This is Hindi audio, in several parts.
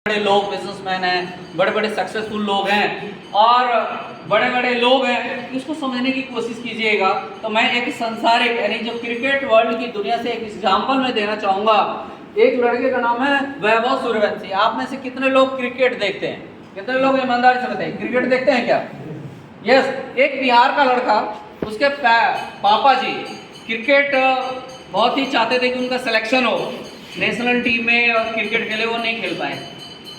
बड़े लोग बिजनेसमैन हैं, बड़े बड़े सक्सेसफुल लोग हैं और बड़े बड़े लोग हैं, इसको समझने की कोशिश कीजिएगा। तो मैं एक संसारिक यानी जो क्रिकेट वर्ल्ड की दुनिया से एक एग्जांपल मैं देना चाहूँगा। एक लड़के का नाम है वैभव सूर्यवंशी। आप में से कितने लोग क्रिकेट देखते हैं? कितने लोग ईमानदारी से बताइए, क्रिकेट देखते हैं क्या? यस। एक बिहार का लड़का, उसके पापा जी क्रिकेट बहुत ही चाहते थे कि उनका सिलेक्शन हो नेशनल टीम में और क्रिकेट खेले, वो नहीं खेल पाए।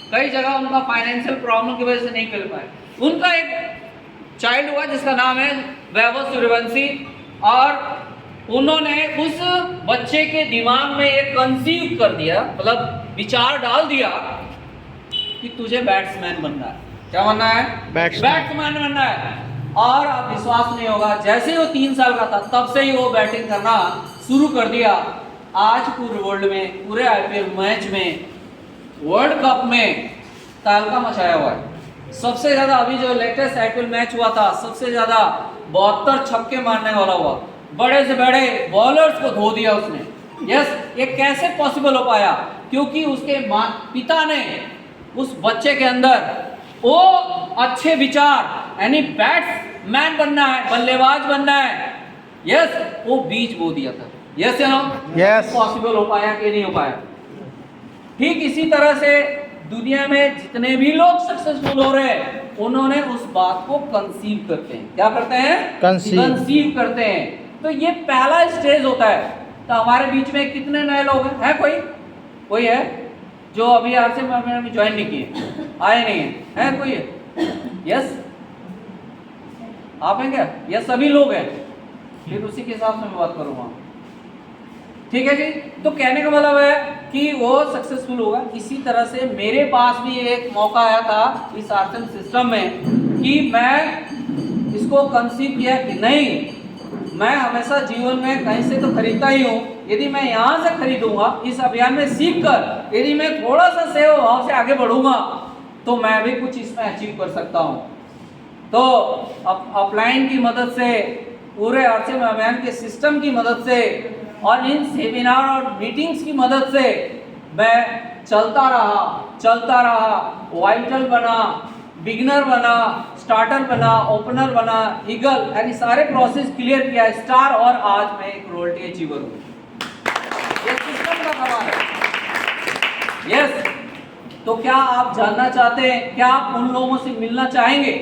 कई जगह उनका फाइनेंशियल प्रॉब्लम की वजह से नहीं खेल पाए। उनका एक चाइल्ड हुआ जिसका नाम है वैभव सूर्यवंशी, और उन्होंने उस बच्चे के दिमाग में एक कंसीव कर दिया, मतलब विचार डाल दिया कि तुझे बैट्समैन बनना है। क्या बनना है? बैट्समैन बनना है। और आप विश्वास नहीं होगा, जैसे ही वो 3 साल का था तब से ही वो बैटिंग करना शुरू कर दिया। आज पूरे वर्ल्ड में, पूरे आईपीएल मैच में, वर्ल्ड कप में तहलका मचाया हुआ है। सबसे ज़्यादा अभी जो लेटेस्ट आईपीएल मैच हुआ था, सबसे ज़्यादा 72 छक्के मारने वाला हुआ। बड़े से बड़े बॉलर्स को धो दिया उसने। यस, ये कैसे पॉसिबल हो पाया? क्योंकि उसके पिता ने उस बच्चे के अंदर वो अच्छे विचार, यानी बैट्समैन बनना है, बल्लेबाज बनना है, यस, वो बीज बो दिया था। यस या नो? यस। पॉसिबल हो पाया कि नहीं हो पाया? ठीक इसी तरह से दुनिया में जितने भी लोग सक्सेसफुल हो रहे हैं, उन्होंने उस बात को कंसीव करते हैं। क्या करते हैं? कंसीव करते हैं। तो ये पहला स्टेज होता है। तो हमारे बीच में कितने नए लोग हैं? है कोई है जो अभी आरसी में ज्वाइन नहीं किए, आए नहीं है कोई है? यस, आप हैं क्या? यस, सभी लोग हैं। फिर उसी के हिसाब से मैं बात करूँगा, ठीक है जी। तो कहने का मतलब है कि वो सक्सेसफुल होगा। इसी तरह से मेरे पास भी एक मौका आया था इस आर्सन सिस्टम में कि मैं इसको कंसीव किया कि नहीं, मैं हमेशा जीवन में कहीं से तो खरीदता ही हूँ। यदि मैं यहाँ से खरीदूंगा, इस अभियान में सीख कर यदि मैं थोड़ा सा सेवा भाव से आगे बढ़ूंगा, तो मैं भी कुछ इसमें अचीव कर सकता हूँ। तो अपलाइन की मदद से, पूरे आर्सन अभियान के सिस्टम की मदद से और इन सेमिनार और मीटिंग्स की मदद से मैं चलता रहा, वाइटल बना, बिगिनर बना, स्टार्टर बना, ओपनर बना, ईगल, यानी सारे प्रोसेस क्लियर किया, स्टार, और आज मैं एक रॉयल्टी अचीवर हूँ। ये सिस्टम का कमाल है। यस। तो क्या आप जानना चाहते हैं? क्या आप उन लोगों से मिलना चाहेंगे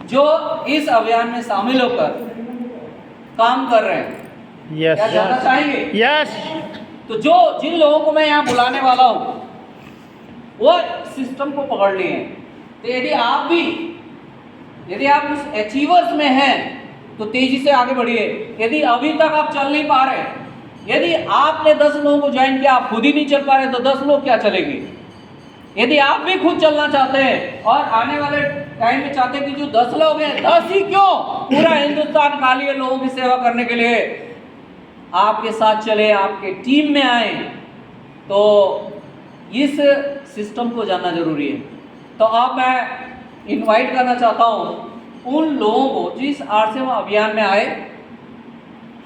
जो इस अभियान में शामिल होकर काम कर रहे हैं? यस। क्या जानना चाहेंगे? यस। तो जिन लोगों को मैं यहाँ बुलाने वाला हूँ, वो सिस्टम को पकड़ लिए हैं। तो यदि आप उस अचीवर्स में हैं, तो तेजी से आगे बढ़िए। यदि अभी तक आप चल नहीं पा रहे, यदि आपने 10 लोगों को ज्वाइन किया, आप खुद ही नहीं चल पा रहे, तो 10 लोग क्या चलेंगे? यदि आप भी खुद चलना चाहते हैं और आने वाले टाइम में चाहते हैं कि जो 10 लोग हैं, 10 ही क्यों, पूरा हिंदुस्तान खाली है लोगों की सेवा करने के लिए, आपके साथ चले, आपके टीम में आए, तो इस सिस्टम को जानना जरूरी है। तो अब मैं इनवाइट करना चाहता हूँ उन लोगों को जिस आरसीएम अभियान में आए,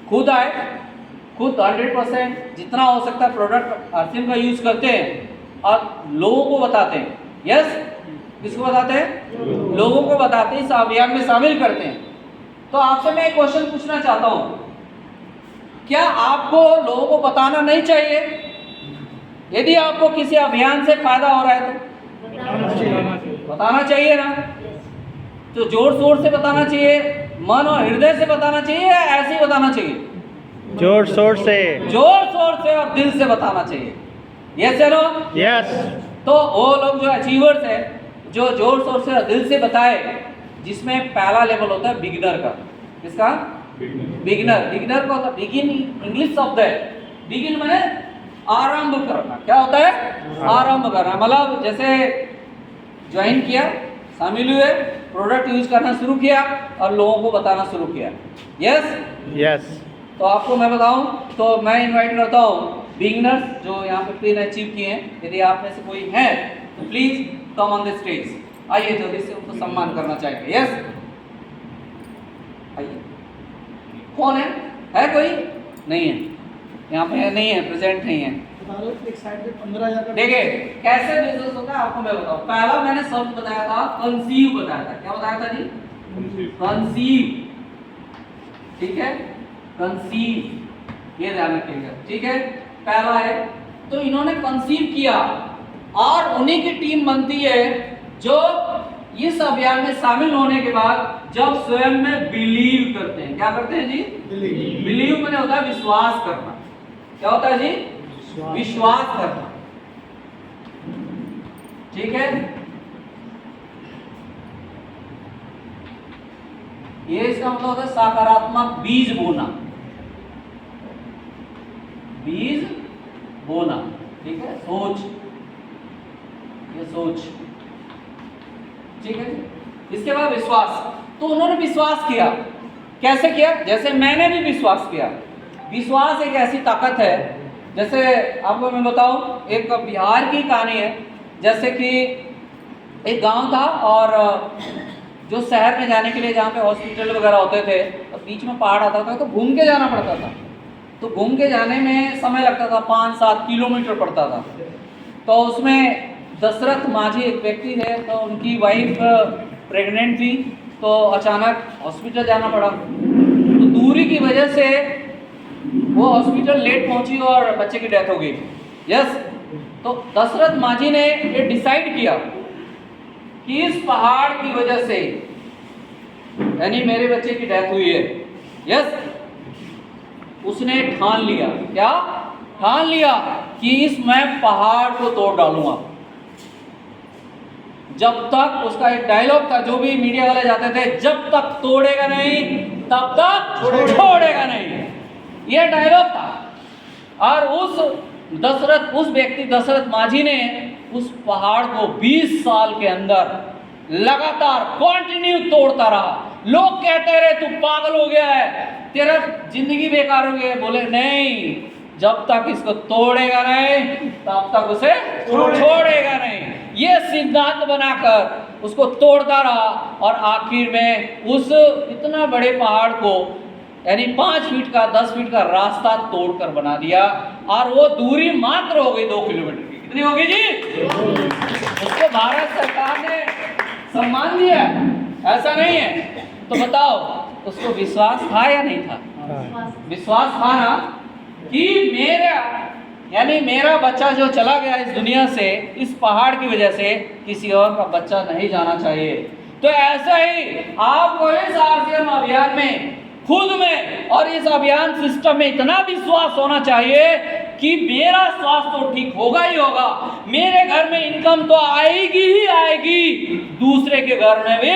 खुद 100% जितना हो सकता है प्रोडक्ट आरसीएम का यूज करते हैं और लोगों को बताते हैं। यस, किसको बताते हैं? लोगों को बताते हैं, इस अभियान में शामिल करते हैं। तो आपसे मैं एक क्वेश्चन पूछना चाहता हूँ, क्या आपको लोगों को बताना नहीं चाहिए? यदि आपको किसी अभियान से फायदा हो रहा है तो बताना चाहिए ना? तो जोर शोर से बताना चाहिए, मन और हृदय से बताना चाहिए, या ऐसे ही बताना चाहिए? जोर शोर से और दिल से बताना चाहिए। यस या नो? यस। तो वो लोग जो अचीवर्स है, जो जोर शोर से और दिल से बताए, जिसमें पहला लेवल होता है बिगिनर का। किसका? बिगिनर का होता, बिगिन इंग्लिश शब्द है। बिगिन माने आरंभ करना। क्या होता है? आरंभ करना। मतलब जैसे ज्वाइन किया, शामिल हुए, प्रोडक्ट यूज करना शुरू किया और लोगों को बताना शुरू किया। यस। यस। तो आपको मैं बताऊं, तो मैं इनवाइट करता हूं बिगिनर्स जो यहाँ पे प्लेन अचीव किए हैं। यदि आप में से कोई है तो please come on the stage. आइए, जल्दी से उनको सम्मान करना चाहेंगे। यस, आइए। कौन है कोई? नहीं है। यहाँ पे नहीं है, प्रेजेंट नहीं है। एक साइड पे 15,000 का देखिए कैसे बिजनेस होता है आपको मैं बताऊं। पहला मैंने शब्द बताया था कंसीव, बताया था। क्या बताया था जी? कंसीव, ठीक है, कंसीव, ये ध्यान रखिएगा, ठीक है। पहला है, तो इन्होंने कंसीव किया और उन्हीं की टीम बनती है जो इस अभियान में शामिल होने के बाद जब स्वयं में बिलीव करते हैं। क्या करते हैं जी? बिलीव मैंने होता है विश्वास करना। क्या होता है जी? विश्वास करना, ठीक है। ये इसका मतलब होता है सकारात्मक बीज बोना, बीज बोना, ठीक है। सोच, ये सोच, ठीक है। इसके बाद विश्वास, तो उन्होंने विश्वास किया। कैसे किया? जैसे मैंने भी विश्वास किया। विश्वास एक ऐसी ताकत है, जैसे आपको मैं बताऊं, एक बिहार की कहानी है। जैसे कि एक गांव था और जो शहर में जाने के लिए जहाँ पे हॉस्पिटल वगैरह होते थे तो बीच में पहाड़ आता था, तो घूम के जाना पड़ता था। तो घूम के जाने में समय लगता था, 5-7 किलोमीटर पड़ता था। तो उसमें दशरथ माझी एक व्यक्ति थे, तो उनकी वाइफ प्रेग्नेंट थी, तो अचानक हॉस्पिटल जाना पड़ा। तो दूरी की वजह से वो हॉस्पिटल लेट पहुंची और बच्चे की डेथ हो गई। यस, तो दशरथ माझी ने ये डिसाइड किया कि इस पहाड़ की वजह से यानी मेरे बच्चे की डेथ हुई है। यस, उसने ठान लिया। क्या ठान लिया? कि इस मैं पहाड़ को तोड़ डालूंगा। जब तक, उसका एक डायलॉग था, जो भी मीडिया वाले जाते थे, जब तक तोड़ेगा नहीं तब तक छोड़ेगा नहीं, ये डायलॉग था। और उस व्यक्ति दशरथ माझी ने उस पहाड़ को 20 साल के अंदर लगातार कंटिन्यू तोड़ता रहा। लोग कहते रहे तू पागल हो गया है, तेरा जिंदगी बेकार हो गई है। बोले नहीं, जब तक इसको तोड़ेगा नहीं तब तक उसे छोड़ेगा नहीं। ये सिद्धांत बनाकर उसको तोड़ता रहा और आखिर में उस इतना बड़े पहाड़ को यानी 5 फीट का 10 फीट का रास्ता तोड़कर बना दिया। और वो दूरी मात्र हो गई 2 किलोमीटर की। कितनी होगी जी? उसको भारत सरकार ने सम्मान दिया, ऐसा नहीं है। तो बताओ, उसको विश्वास था या नहीं था? विश्वास था ना कि मेरा बच्चा जो चला गया इस दुनिया से, इस पहाड़ की वजह से, किसी और का बच्चा नहीं जाना चाहिए। तो ऐसा ही आपको इस RCM अभियान में, खुद में और इस अभियान सिस्टम में इतना विश्वास होना चाहिए कि मेरा स्वास्थ्य तो ठीक होगा ही होगा, मेरे घर में इनकम तो आएगी ही आएगी, दूसरे के घर में भी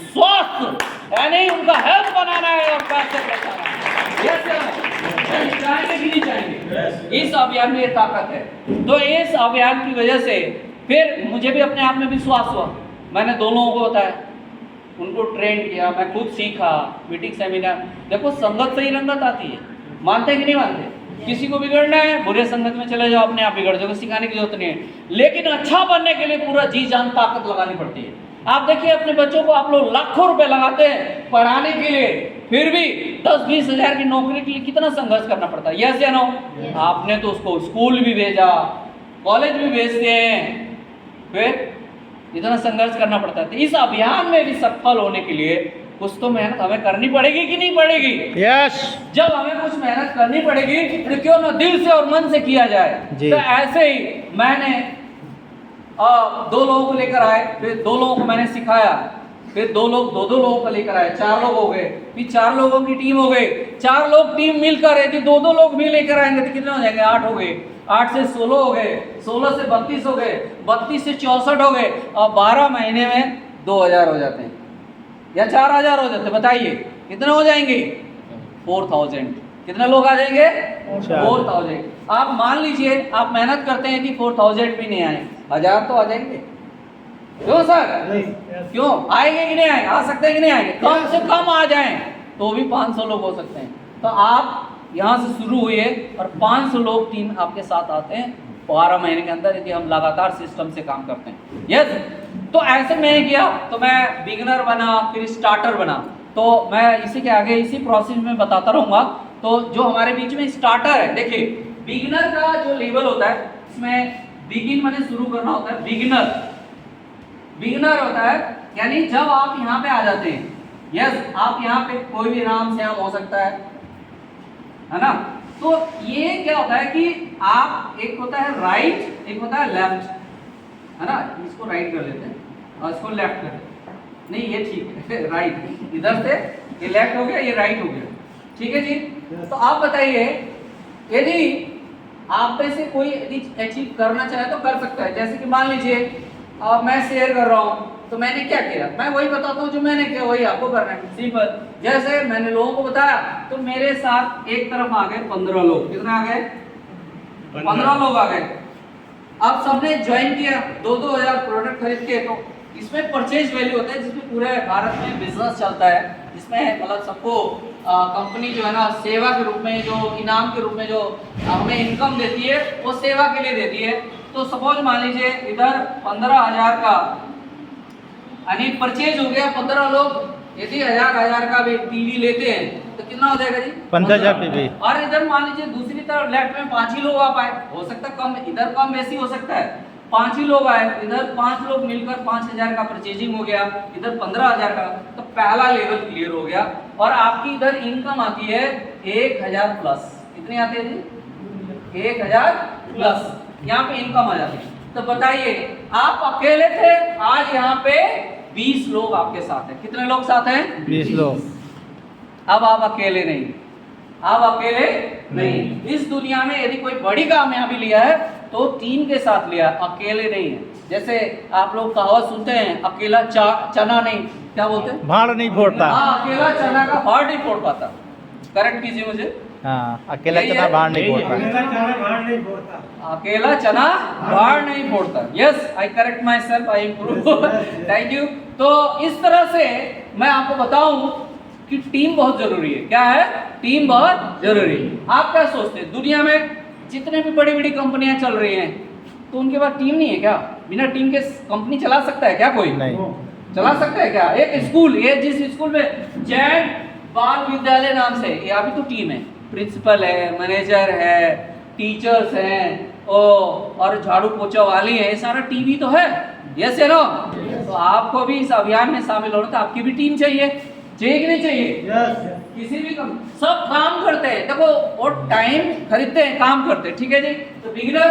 स्वास्थ्य यानी उनका हेल्थ बनाना है और पैसे बचाना है। ये चाहेंगे कि नहीं चाहेंगे? इस अभियान में ये ताकत है। तो इस अभियान की वजह से फिर मुझे भी अपने आप में विश्वास हुआ। मैंने 2 लोगों को बताया, उनको ट्रेन किया, मैं खुद सीखा, मीटिंग सेमिनार। देखो, संगत से ही रंगत आती है, मानते कि नहीं मानते? किसी को बिगड़ना है, बुरे संगत में चले जाओ, अपने आप बिगड़ जाओगे, सिखाने की जरूरत नहीं है। लेकिन अच्छा बनने के लिए पूरा जी जान ताकत लगानी पड़ती है। आप देखिए, अपने बच्चों को आप लोग लाखों रुपए लगाते हैं पढ़ाने के लिए, फिर भी 10-20 हज़ार की नौकरी के लिए कितना संघर्ष करना पड़ता है। यस या नो? आपने तो उसको स्कूल भी भेजा, कॉलेज भी भेजते हैं, फिर इतना संघर्ष करना पड़ता है। इस अभियान में भी सफल होने के लिए कुछ तो मेहनत हमें करनी पड़ेगी कि नहीं पड़ेगी? यस। जब हमें कुछ मेहनत करनी पड़ेगी तो क्यों ना दिल से और मन से किया जाए। तो ऐसे ही मैंने 2 लोगों को लेकर आए, फिर 2 लोगों को मैंने सिखाया, फिर 2 लोग 2-2 लोगों को लेकर आए, 4 लोग हो गए, फिर 4 लोगों की टीम हो गई। 4 लोग टीम मिलकर यदि 2-2 लोग भी लेकर आएंगे तो कितने हो जाएंगे? 8 हो गए, 8 से 16 हो गए, 16 से 32 हो गए, 32 से 64 हो गए, और 12 महीने में 2000 हो जाते हैं या 4000 हो जाते हैं। बताइए कितने हो जाएंगे? 4000। कितने लोग आ जाएंगे? 4000। आप मान लीजिए आप मेहनत करते हैं कि 4000 भी नहीं आए, 1000 तो आ जाएंगे। क्यों सर? क्यों आएंगे कि नहीं आएंगे? आ सकते हैं कि नहीं आएंगे? कम से कम आ जाएं तो भी 500 लोग हो सकते हैं। तो आप यहाँ से शुरू हुए और 500 लोग टीम आपके साथ आते हैं 12 महीने के अंदर, यदि हम लगातार सिस्टम से काम करते हैं। यस, तो ऐसे मैंने किया, तो मैं बिगिनर बना, फिर स्टार्टर बना। तो मैं इसी के आगे इसी प्रोसेस में बताता रहूँगा। तो जो हमारे बीच में स्टार्टर है, देखिए बिगिनर का जो लेवल होता है, इसमें बिगिन माने शुरू करना होता है, बिगिनर होता है, यानी जब आप यहाँ पे आ जाते हैं, यस आप यहाँ पे कोई भी नाम से हो सकता है ना। तो ये क्या होता है कि आप, एक होता है राइट, एक होता है लेफ्ट, है ना, इसको राइट कर लेते हैं और इसको लेफ्ट कर लेते हैं, नहीं ये ठीक है राइट, इधर से ये लेफ्ट हो गया, ये राइट हो गया, ठीक है जी। तो आप बताइए, यदि आप में से कोई यदि अचीव करना चाहे तो कर सकता है। जैसे कि मान लीजिए मैं शेयर कर रहा हूँ, तो मैंने क्या किया, मैं वही बताता हूँ जो मैंने किया, वही आपको करना है, सिंपल। जैसे मैंने लोगों को बताया, तो मेरे साथ एक तरफ आ गए 15 लोग, कितने आ गए, 15 लोग आ गए। अब सबने ज्वाइन किया, 2-2 हज़ार प्रोडक्ट खरीद के, तो इसमें परचेज वैल्यू होता है, जिसमें पूरे भारत में बिजनेस चलता है, जिसमें मतलब सबको कंपनी जो है ना सेवा के रूप में, जो इनाम के रूप में जो हमें इनकम देती है, वो सेवा के लिए देती है। तो सपोज मान लीजिए इधर 15,000 का यानी परचेज हो गया, 15 लोग यदि 1000 का भी टीवी लेते हैं तो कितना हो जाएगा जी, 15,000 टीवी। और इधर मान लीजिए दूसरी तरफ लेफ्ट में 5 ही लोग आ पाए, हो सकता है कम, इधर कम बेसी हो सकता है, 5 ही लोग आए, इधर 5 लोग मिलकर 5,000 का परचेजिंग हो गया, इधर 15,000 का, तो पहला लेवल क्लियर हो गया। और आपकी इधर इनकम आती है 1000 प्लस, कितनी आती है जी, 1000 प्लस, यहाँ पे इनकम आ जाती है। तो बताइए, आप अकेले थे, आज यहाँ पे 20 लोग आपके साथ हैं, कितने लोग साथ हैं, 20 लोग। अब आप अकेले नहीं, आप अकेले नहीं। इस दुनिया में यदि कोई बड़ी कामयाबी लिया है तो टीम के साथ लिया, अकेले नहीं है। जैसे आप लोग कहावत सुनते हैं, अकेला चना नहीं, क्या बोलते हैं, भाड़ नहीं फोड़ता। हाँ, अकेला चना का भाड़ नहीं फोड़ पाता। करेक्ट कीजिए मुझे। हाँ, अकेला यही चना है। भाड़ नहीं फोड़ता। अकेला चना भाड़ नहीं फोड़ता। Yes, I correct myself, I improve, thank you. तो इस तरह से मैं आपको बताऊं कि टीम बहुत जरूरी है। क्या है, टीम बहुत जरूरी है। आप क्या सोचते हैं, दुनिया में जितने भी बड़ी बड़ी कंपनियां चल रही हैं, तो उनके पास टीम नहीं है क्या, बिना टीम के कंपनी चला सकता है क्या कोई, नहीं चला सकता है क्या। एक स्कूल, ये जिस स्कूल में जैन बाल विद्यालय नाम से, यहाँ भी तो टीम है, प्रिंसिपल है, मैनेजर है, टीचर्स हैं, और झाड़ू पोछा वाली है, ये सारा टीवी तो है, यस है ना। तो आपको भी इस अभियान में शामिल होना, तो आपकी भी टीम चाहिए कि नहीं चाहिए। किसी भी सब काम करते हैं, देखो वो टाइम खरीदते हैं, काम करते हैं, ठीक है जी। तो बिगिनर,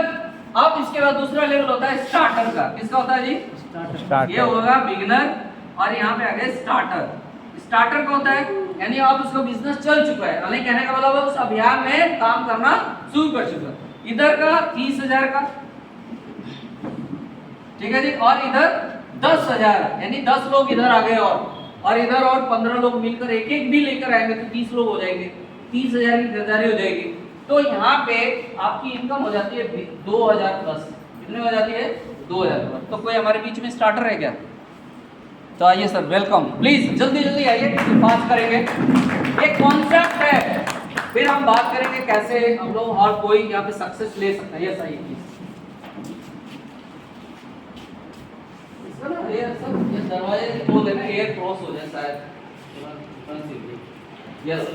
अब इसके बाद दूसरा लेवल होता है स्टार्टर का। किसका होता है जी, स्टार्ट। ये होगा बिगिनर, और यहाँ पे आ गया स्टार्टर। स्टार्टर का होता है यानी अब उसका बिजनेस चल चुका है, यानी कहने का मतलब उस अभियान में काम करना शुरू कर चुका है। इधर का 30,000 का, ठीक है जी, और इधर 10,000, यानी 10 लोग इधर आ गए, और इधर और 15 लोग मिलकर एक एक भी लेकर आएंगे तो 30 लोग हो जाएंगे, 30,000 की खरीदारी हो जाएगी। तो यहाँ पे आपकी इनकम हो जाती है 2,000 प्लस। कितने हो जाती है, 2,000 प्लस। तो कोई हमारे बीच में स्टार्टर है क्या, तो आइए सर, वेलकम, प्लीज जल्दी जल्दी आइए, फास्ट करेंगे। एक कॉन्सेप्ट है, फिर हम बात करेंगे कैसे हम लोग और कोई यहाँ पे सक्सेस ले सकता है। यस, आइए प्लीज। ये सब ये दरवाजे खोल देना, एयर क्रॉस हो जाए शायद। यस,